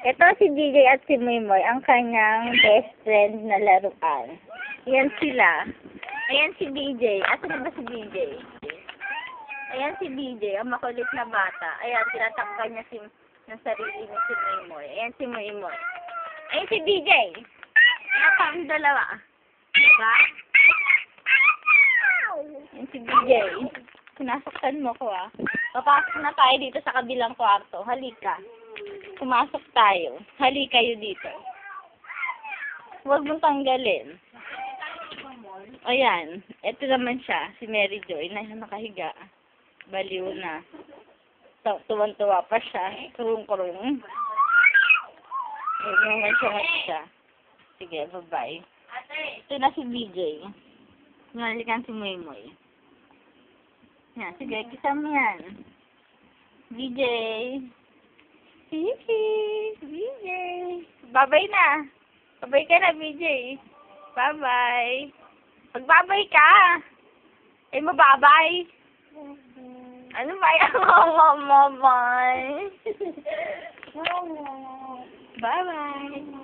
Ito si DJ at si Moymoy, ang kanyang best friend na laruan. Ayan sila. Ayan si DJ. Asan na ba si DJ? Ayan si DJ, ang makulit na bata. Ayan, tinatakpan niya ng sarili niya si Moymoy. Ayan si Moymoy. Ayan si DJ. Ayan kami dalawa. Diba? Ayan si DJ. Sinasaktan mo ko ah. Papasok na tayo dito sa kabilang kwarto. Halika. Pumasok tayo. Halika kayo dito. Huwag mong tanggalin. Ayan. Ito naman siya. Si Mary Joy na nakahiga. Baliw na. Tuwan-tuwa pa siya. Kurung-kurung. Huwag naman siya. Sige, bye-bye. Ito na si BJ. Nalikan si Moymoy. Yan, sige, kisama yan. BJ. BJ. Babay na. Babay ka na, BJ. Bye-bye. Magbabay ka. Eh, mababay. Ano ba yan? Bye. Bye-bye.